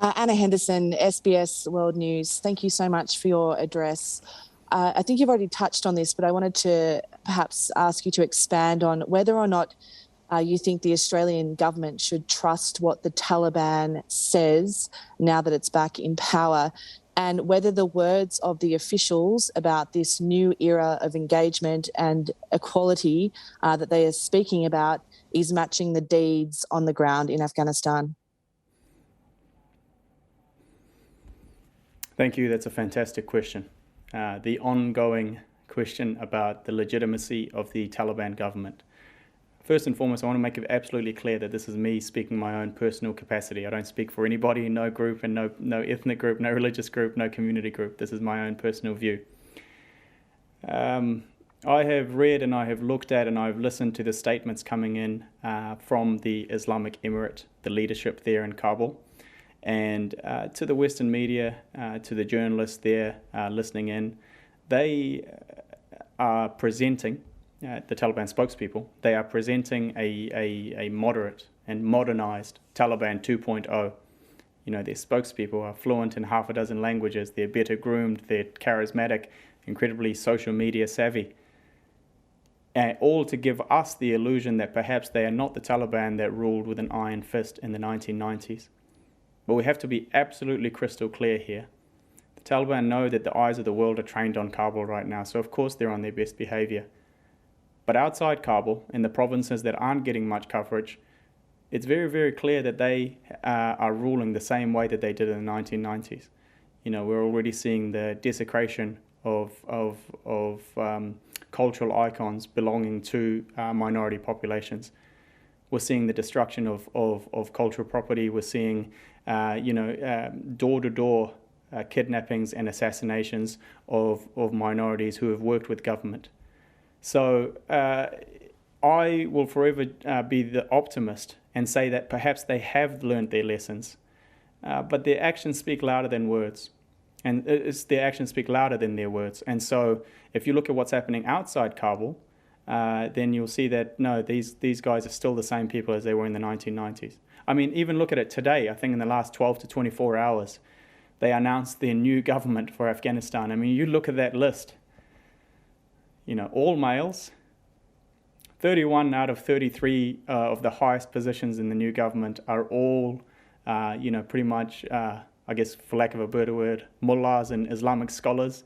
Anna Henderson, SBS World News. Thank you so much for your address. I think you've already touched on this, but I wanted to perhaps ask you to expand on whether or not you think the Australian government should trust what the Taliban says now that it's back in power, and whether the words of the officials about this new era of engagement and equality that they are speaking about is matching the deeds on the ground in Afghanistan. Thank you. That's a fantastic question. The ongoing question about the legitimacy of the Taliban government. First and foremost, I want to make it absolutely clear that this is me speaking my own personal capacity. I don't speak for anybody, no group, and no ethnic group, no religious group, no community group. This is my own personal view. I have read and I have looked at and I've listened to the statements coming in from the Islamic Emirate, the leadership there in Kabul, and to the Western media, to the journalists there listening in. They are presenting, the Taliban spokespeople, they are presenting a moderate and modernized Taliban 2.0. You know, their spokespeople are fluent in half a dozen languages, they're better groomed, they're charismatic, incredibly social media savvy. All to give us the illusion that perhaps they are not the Taliban that ruled with an iron fist in the 1990s. But we have to be absolutely crystal clear here. The Taliban know that the eyes of the world are trained on Kabul right now, so of course they're on their best behavior. But outside Kabul, in the provinces that aren't getting much coverage, it's very, very clear that they are ruling the same way that they did in the 1990s. You know, we're already seeing the desecration of cultural icons belonging to minority populations. We're seeing the destruction of cultural property. We're seeing, door-to-door kidnappings and assassinations of minorities who have worked with government. So I will forever be the optimist and say that perhaps they have learned their lessons, but their actions speak louder than words. And their actions speak louder than their words. And so if you look at what's happening outside Kabul, then you'll see that, no, these guys are still the same people as they were in the 1990s. I mean, even look at it today. I think in the last 12 to 24 hours, they announced their new government for Afghanistan. I mean, you look at that list, all males, 31 out of 33 of the highest positions in the new government are all, pretty much, I guess, for lack of a better word, mullahs and Islamic scholars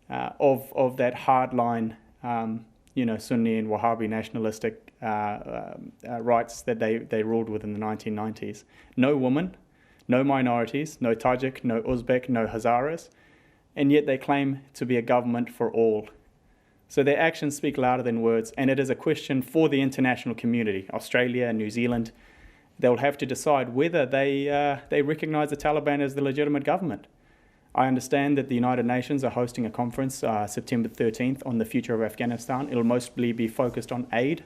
of that hardline, Sunni and Wahhabi nationalistic rights that they ruled with in the 1990s. No women, no minorities, no Tajik, no Uzbek, no Hazaras, and yet they claim to be a government for all. So their actions speak louder than words, and it is a question for the international community, Australia and New Zealand. They'll have to decide whether they recognise the Taliban as the legitimate government. I understand that the United Nations are hosting a conference September 13th on the future of Afghanistan. It'll mostly be focused on aid,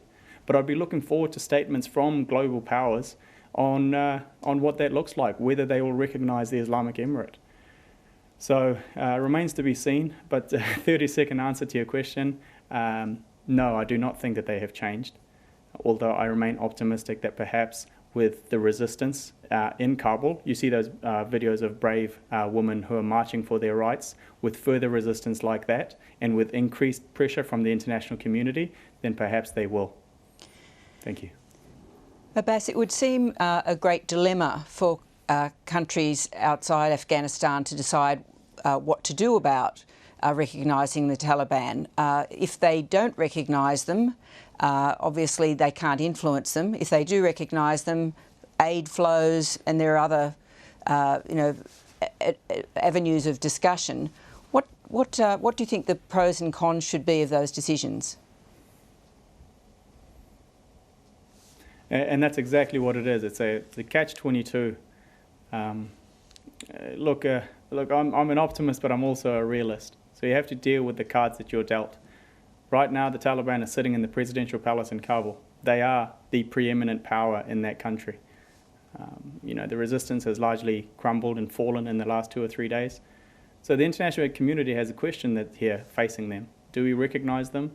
But I'd be looking forward to statements from global powers on what that looks like, whether they will recognise the Islamic Emirate. So remains to be seen, but 30-second answer to your question, no, I do not think that they have changed, although I remain optimistic that perhaps with the resistance in Kabul, you see those videos of brave women who are marching for their rights, with further resistance like that, and with increased pressure from the international community, then perhaps they will. Thank you. Abbas, it would seem a great dilemma for countries outside Afghanistan to decide what to do about recognising the Taliban. If they don't recognise them, obviously they can't influence them. If they do recognise them, aid flows, and there are other, avenues of discussion. What do you think the pros and cons should be of those decisions? And that's exactly what it is. It's a catch-22. Look, I'm an optimist, but I'm also a realist. So you have to deal with the cards that you're dealt. Right now, the Taliban are sitting in the presidential palace in Kabul. They are the preeminent power in that country. The resistance has largely crumbled and fallen in the last 2 or 3 days. So the international community has a question that here facing them. Do we recognise them?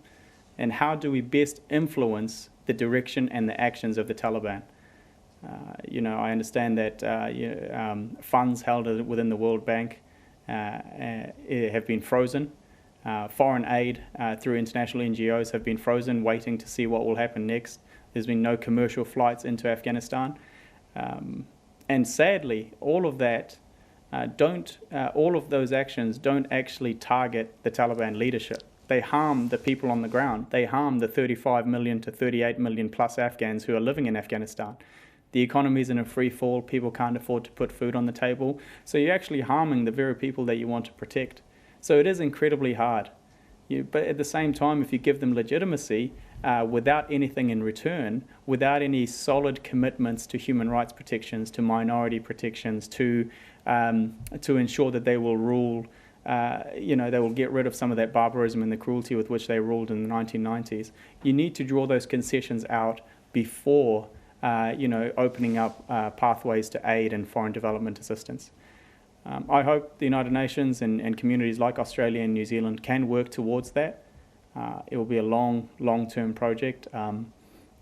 And how do we best influence the direction and the actions of the Taliban? I understand that funds held within the World Bank have been frozen. Foreign aid through international NGOs have been frozen, waiting to see what will happen next. There's been no commercial flights into Afghanistan. And sadly, all of that all of those actions don't actually target the Taliban leadership. They harm the people on the ground. They harm the 35 million to 38 million plus Afghans who are living in Afghanistan. The economy is in a free fall. People can't afford to put food on the table. So you're actually harming the very people that you want to protect. So it is incredibly hard. But at the same time, if you give them legitimacy without anything in return, without any solid commitments to human rights protections, to minority protections, to ensure that they will rule, they will get rid of some of that barbarism and the cruelty with which they ruled in the 1990s. You need to draw those concessions out before, opening up pathways to aid and foreign development assistance. I hope the United Nations and communities like Australia and New Zealand can work towards that. It will be a long-term project. There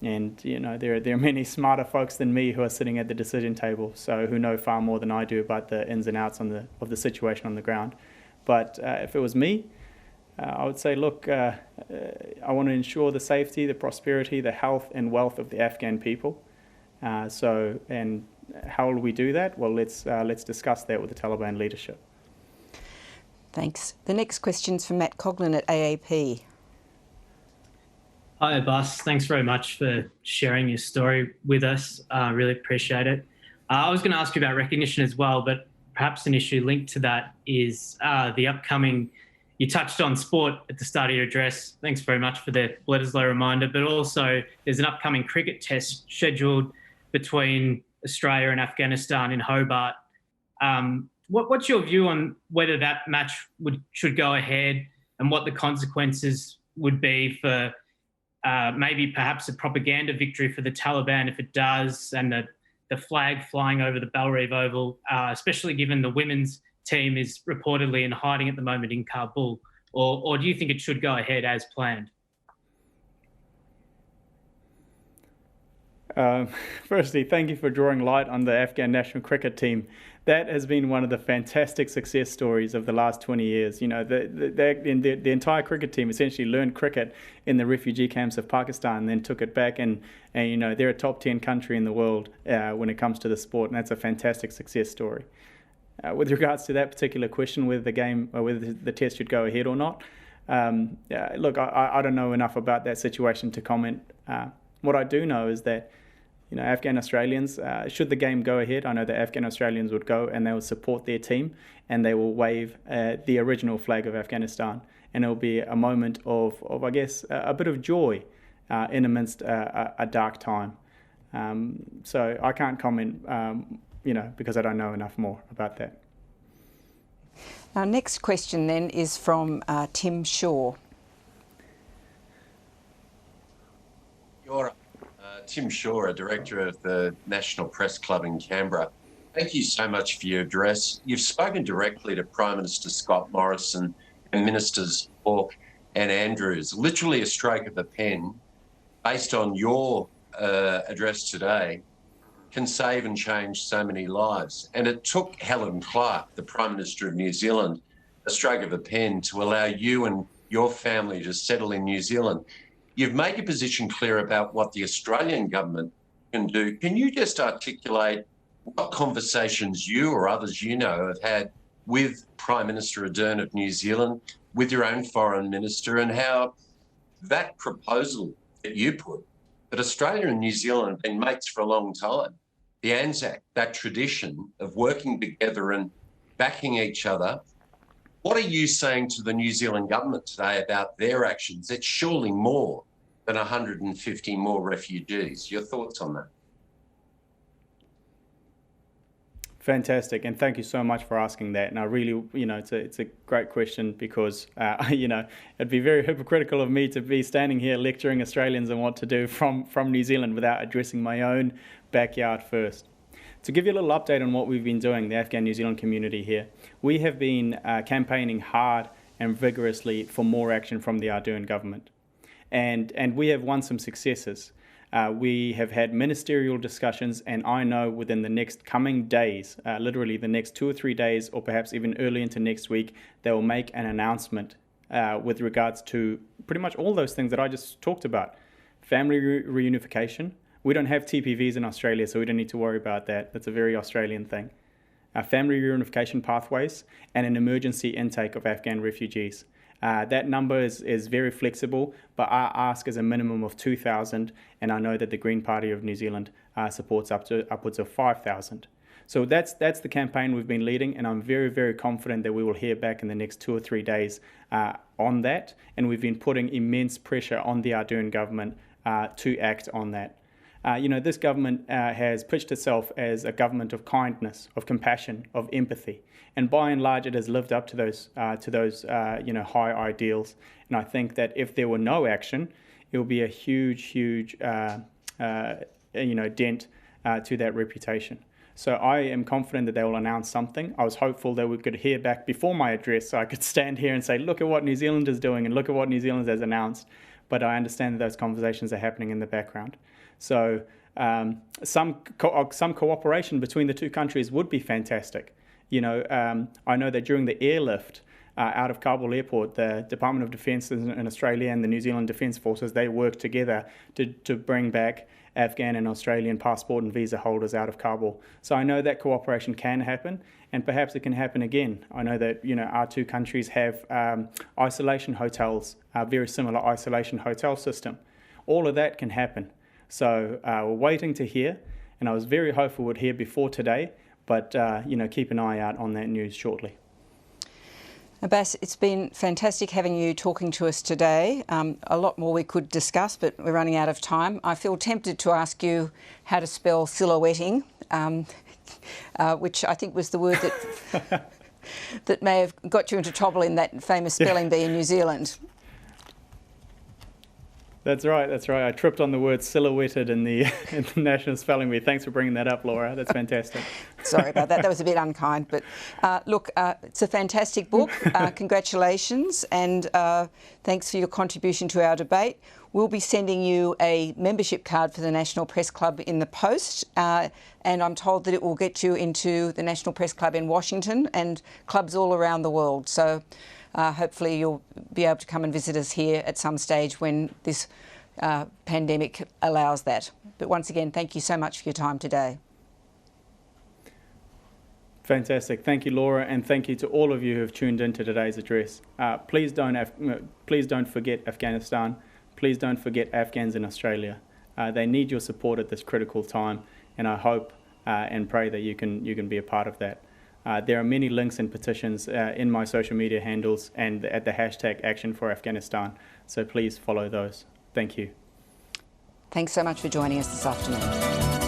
are many smarter folks than me who are sitting at the decision table, so who know far more than I do about the ins and outs of the situation on the ground. But if it was me, I would say, look, I want to ensure the safety, the prosperity, the health and wealth of the Afghan people. And how will we do that? Well, let's discuss that with the Taliban leadership. Thanks. The next question's from Matt Coughlin at AAP. Hi, Abbas. Thanks very much for sharing your story with us. Really appreciate it. I was going to ask you about recognition as well, but perhaps an issue linked to that is the upcoming, you touched on sport at the start of your address. Thanks very much for the Bledisloe reminder, but also there's an upcoming cricket test scheduled between Australia and Afghanistan in Hobart. What's your view on whether that match should go ahead and what the consequences would be for maybe perhaps a propaganda victory for the Taliban if it does, and the flag flying over the Belrive Oval, especially given the women's team is reportedly in hiding at the moment in Kabul? Or do you think it should go ahead as planned? Firstly, thank you for drawing light on the Afghan national cricket team. That has been one of the fantastic success stories of the last 20 years. The entire cricket team essentially learned cricket in the refugee camps of Pakistan and then took it back, and they're a top 10 country in the world when it comes to the sport, and that's a fantastic success story. With regards to that particular question, whether the test should go ahead or not, look, I don't know enough about that situation to comment. What I do know is that Afghan Australians, should the game go ahead, I know that Afghan Australians would go and they will support their team and they will wave the original flag of Afghanistan. And it will be a moment of I guess, a bit of joy in amidst a dark time. So I can't comment, because I don't know enough more about that. Our next question then is from Tim Shaw. Kia ora. Tim Shaw, a director of the National Press Club in Canberra. Thank you so much for your address. You've spoken directly to Prime Minister Scott Morrison and Ministers Hawke and Andrews. Literally a stroke of the pen, based on your address today, can save and change so many lives. And it took Helen Clark, the Prime Minister of New Zealand, a stroke of a pen to allow you and your family to settle in New Zealand. You've made your position clear about what the Australian government can do. Can you just articulate what conversations you or others you know have had with Prime Minister Ardern of New Zealand, with your own Foreign Minister, and how that proposal that you put, that Australia and New Zealand have been mates for a long time, the ANZAC, that tradition of working together and backing each other, what are you saying to the New Zealand government today about their actions? It's surely more than 150 more refugees. Your thoughts on that? Fantastic, and thank you so much for asking that. And I really, it's a great question because, it'd be very hypocritical of me to be standing here lecturing Australians on what to do from New Zealand without addressing my own backyard first. To give you a little update on what we've been doing, the Afghan New Zealand community here, we have been campaigning hard and vigorously for more action from the Ardern government. And we have won some successes. We have had ministerial discussions, and I know within the next coming days, literally the next 2 or 3 days, or perhaps even early into next week, they will make an announcement with regards to pretty much all those things that I just talked about. Family reunification. We don't have TPVs in Australia, so we don't need to worry about that. That's a very Australian thing. Family reunification pathways and an emergency intake of Afghan refugees. That number is very flexible, but our ask is a minimum of 2,000, and I know that the Green Party of New Zealand supports upwards of 5,000. So that's the campaign we've been leading, and I'm very, very confident that we will hear back in the next 2 or 3 days on that, and we've been putting immense pressure on the Ardern government to act on that. This government has pitched itself as a government of kindness, of compassion, of empathy, and by and large, it has lived up to those high ideals. And I think that if there were no action, it will be a huge dent to that reputation. So I am confident that they will announce something. I was hopeful that we could hear back before my address, so I could stand here and say, look at what New Zealand is doing, and look at what New Zealand has announced. But I understand that those conversations are happening in the background. So some cooperation between the two countries would be fantastic. I know that during the airlift out of Kabul airport, the Department of Defence in Australia and the New Zealand Defence Forces, they worked together to bring back Afghan and Australian passport and visa holders out of Kabul. So I know that cooperation can happen, and perhaps it can happen again. I know that our two countries have isolation hotels, a very similar isolation hotel system. All of that can happen. So we're waiting to hear, and I was very hopeful we'd hear before today, but keep an eye out on that news shortly. Abbas, it's been fantastic having you talking to us today. A lot more we could discuss, but we're running out of time. I feel tempted to ask you how to spell silhouetting, which I think was the word that that may have got you into trouble in that famous spelling bee in New Zealand. That's right. I tripped on the word silhouetted in the National Spelling Bee. Thanks for bringing that up, Laura. That's fantastic. Sorry about that. That was a bit unkind. But look, it's a fantastic book. Congratulations, and thanks for your contribution to our debate. We'll be sending you a membership card for the National Press Club in the post, and I'm told that it will get you into the National Press Club in Washington and clubs all around the world. So hopefully you'll be able to come and visit us here at some stage when this pandemic allows that. But once again, thank you so much for your time today. Fantastic. Thank you, Laura, and thank you to all of you who have tuned into today's address. Please don't forget Afghanistan. Please don't forget Afghans in Australia. They need your support at this critical time, and I hope and pray that you can be a part of that. There are many links and petitions in my social media handles and at the hashtag Action for Afghanistan, so please follow those. Thank you. Thanks so much for joining us this afternoon.